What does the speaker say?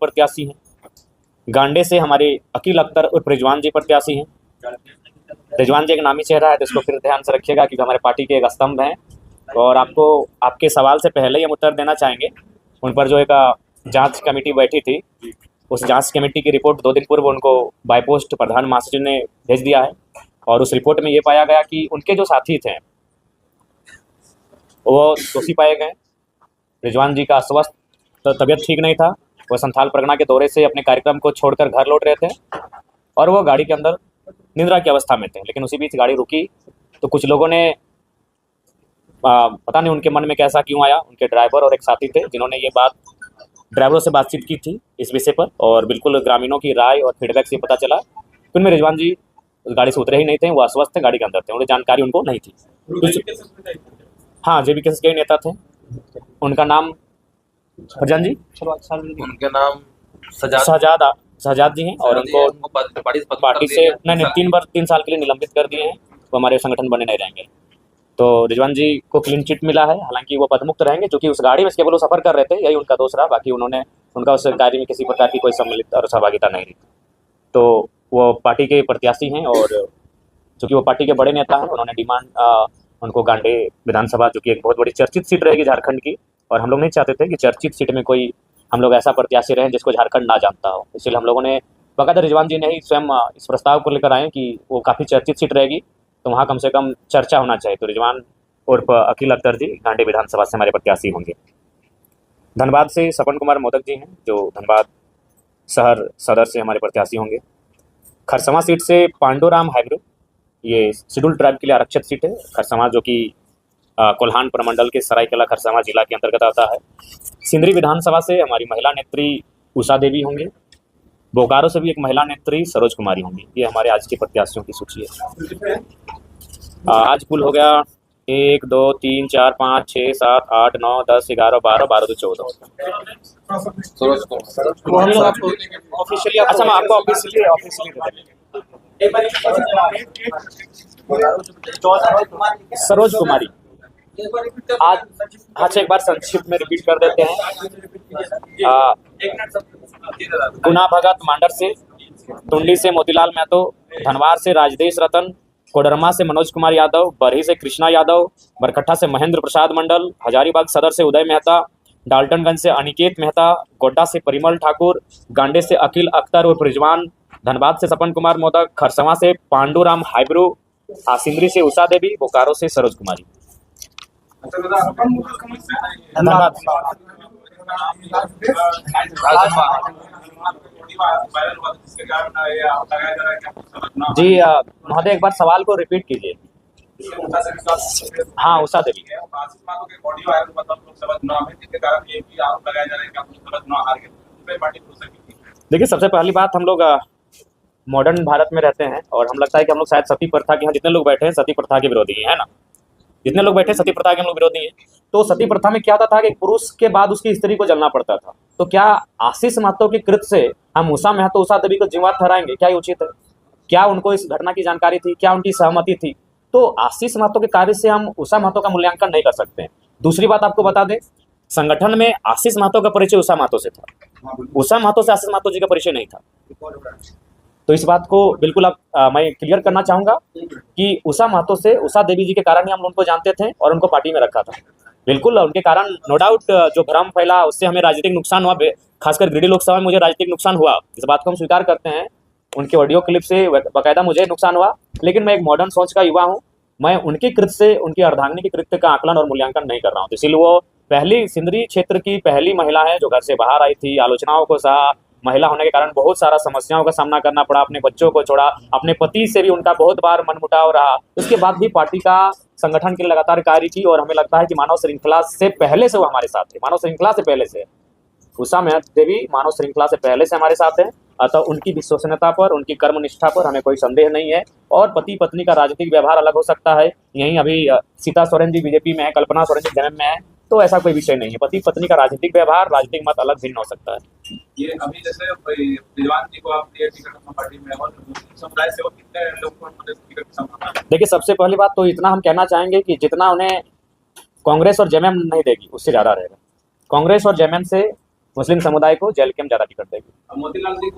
प्रत्याशी हैं। गांडे से हमारे अकील अख्तर और रिजवान जी प्रत्याशी हैं। रिजवान जी एक नामी चेहरा है, तो इसको फिर ध्यान से रखिएगा क्योंकि हमारे पार्टी के एक स्तंभ हैं। और आपको आपके सवाल से पहले ही हम उत्तर देना चाहेंगे। उन पर जो एक जांच कमेटी बैठी थी, उस जांच कमेटी की रिपोर्ट 2 दिन पूर्व उनको बाय पोस्ट प्रधान महासचिव ने भेज दिया है। और उस रिपोर्ट में ये पाया गया कि उनके जो साथी थे वो दोषी पाए गए। रिजवान जी का अस्वस्थ तबीयत ठीक नहीं था, वह संथाल परगना के दौरे से अपने कार्यक्रम को छोड़कर घर लौट रहे थे और वो गाड़ी के अंदर निद्रा की अवस्था में थे। लेकिन उसी बीच गाड़ी रुकी तो कुछ लोगों ने पता नहीं उनके मन में कैसा क्यों आया, उनके ड्राइवर और एक साथी थे जिन्होंने ये बात ड्राइवरों से बातचीत की थी इस विषय पर। और बिल्कुल ग्रामीणों की राय और फीडबैक से पता चला कि उनमें रिजवान जी उस गाड़ी से उतरे ही नहीं थे, वो अस्वस्थ थे, गाड़ी के अंदर थे, उन्हें जानकारी उनको नहीं थी। हाँ, JBK के नेता थे, उनका नाम फरजान जी, उनके नाम शहजाद जी हैं। और उनको पार्टी से नहीं 3 साल के लिए निलंबित कर दिए हैं, वो हमारे संगठन बने नहीं रहेंगे। तो रिजवान जी को क्लीन चिट मिला है, हालांकि वो पदमुक्त रहेंगे क्योंकि उस गाड़ी में केवल वो सफर कर रहे थे, यही उनका दोष रहा। बाकी उनका उस कार्य में किसी प्रकार की कोई सम्मिलित और सहभागिता नहीं रही। तो वो पार्टी के प्रत्याशी हैं और चूँकि वो पार्टी के बड़े नेता हैं, उन्होंने डिमांड उनको गांडे विधानसभा, जो कि एक बहुत बड़ी चर्चित सीट रहेगी झारखंड की, और हम लोग नहीं चाहते थे कि चर्चित सीट में कोई हम लोग ऐसा प्रत्याशी रहें जिसको झारखंड ना जानता हो। इसलिए हम लोगों ने बकायदा रिजवान जी ने ही स्वयं इस प्रस्ताव को लेकर आए कि वो काफ़ी चर्चित सीट रहेगी, तो वहाँ कम से कम चर्चा होना चाहिए। तो रिजवान उर्फ अकील अख्तर जी गांडे विधानसभा से हमारे प्रत्याशी होंगे। धनबाद से सपन कुमार मोदक जी हैं, जो धनबाद शहर सदर से हमारे प्रत्याशी होंगे। खरसवां सीट से पांडुराम हाइब्रो, ये शेड्यूल ट्राइब के लिए आरक्षित सीट है। खरसवां जो कि कोल्हान प्रमंडल के सरायकेला खरसावां जिला के अंतर्गत आता है। सिंदरी विधानसभा से हमारी महिला नेत्री उषा देवी होंगे। बोकारो से भी एक महिला नेत्री सरोज कुमारी होंगी। ये हमारे आज के प्रत्याशियों की सूची है। आज कुल हो गया 1 2 3 4 5 6 7 8 9 10 11 12 12 2 14। अच्छा, मैं आपको ऑफिशियली सरोज कुमारी आज अच्छा एक बार संक्षिप्त में रिपीट कर देते हैं। गुना भगत मांडर से, टुंडी से मोतीलाल महतो, धनवार से राजदेश रतन, कोडरमा से मनोज कुमार यादव, बरही से कृष्णा यादव, बरकट्ठा से महेंद्र प्रसाद मंडल, हजारीबाग सदर से उदय मेहता, डाल्टनगंज से अनिकेत मेहता, गोड्डा से परिमल ठाकुर, गांडे से अकील अख्तर और रिजवान, धनबाद से सपन कुमार मोदक, खरसवां से पांडुराम हाइब्रो, सिंदरी से उषा देवी, बोकारो से सरोज कुमारी। धन्यवाद जी। महोदय एक बार सवाल को रिपीट कीजिए। हाँ, उषा देवी। देखिए, सबसे पहली बात, हम लोग मॉडर्न भारत में रहते हैं और हम लगता है कि हम लोग शायद सती प्रथा के यहाँ जितने लोग बैठे हैं सती प्रथा के विरोधी हैं, है ना। जितने लोग बैठे सती प्रथा के हम लोग विरोधी हैं। तो सती प्रथा में क्या होता था कि पुरुष के बाद उसकी स्त्री को जलना पड़ता था। तो क्या आशीष महतो के कृत्य से हम उषा महतो उषा देवी को जिम्मेदार ठहराएंगे? क्या ये उचित है? क्या उनको इस घटना की जानकारी थी? क्या उनकी सहमति थी? तो आशीष महतो के कार्य से हम उषा महतो का मूल्यांकन नहीं कर सकते हैं। दूसरी बात आपको बता दें, संगठन में आशीष महतो का परिचय उषा महतो से था, उषा महतो से आशीष महतो जी का परिचय नहीं था। तो इस बात को बिल्कुल मैं क्लियर करना चाहूंगा कि उषा महतो से उषा देवी जी के कारण ही हम उनको जानते थे और उनको पार्टी में रखा था। बिल्कुल उनके कारण नो डाउट जो भ्रम फैला उससे हमें राजनीतिक नुकसान हुआ, खासकर गिरिडीह लोकसभा में मुझे राजनीतिक नुकसान हुआ, इस बात को हम स्वीकार करते हैं। उनके ऑडियो क्लिप से बाकायदा मुझे नुकसान हुआ, लेकिन मैं एक मॉडर्न सोच का युवा हूँ। मैं उनके कृत्य से, उनकी अर्धांगिनी के कृत्य का आकलन और मूल्यांकन नहीं कर रहा हूँ। इसीलिए वो पहली सिंदरी क्षेत्र की पहली महिला है जो घर से बाहर आई थी, आलोचनाओं को सहा। महिला होने के कारण बहुत सारा समस्याओं का सामना करना पड़ा, अपने बच्चों को छोड़ा, अपने पति से भी उनका बहुत बार मनमुटाव रहा। उसके बाद भी पार्टी का संगठन के लिए लगातार कार्य की और हमें लगता है कि मानव श्रृंखला से पहले से वो हमारे साथ थे, मानव श्रृंखला से पहले से। उषा देवी मानव श्रृंखला से पहले से हमारे साथ है, अतः उनकी विश्वसनीयता पर, उनकी कर्मनिष्ठा पर हमें कोई संदेह नहीं है। और पति पत्नी का राजनीतिक व्यवहार अलग हो सकता है, यहीं अभी सीता सोरेन जी बीजेपी में है, कल्पना सोरेन जी जेएमएम में है, तो ऐसा कोई विषय नहीं है। पति पत्नी का राजनीतिक व्यवहार, राजनीतिक मत अलग भिन्न हो सकता है। ये अभी जैसे रिजवान जी को आप दिए टिकट अपना पार्टी में और समुदाय से वो कितने लोग को टिकट संभालना? देखिए, सबसे पहली बात तो इतना हम कहना चाहेंगे कि जितना उन्हें कांग्रेस और जेएमएम नहीं देगी उससे ज़्यादा रहेगा। कांग्रेस और जेएमएम से मुस्लिम समुदाय को जेल के ज़्यादा टिकट देगी। अब मोतीलाल जी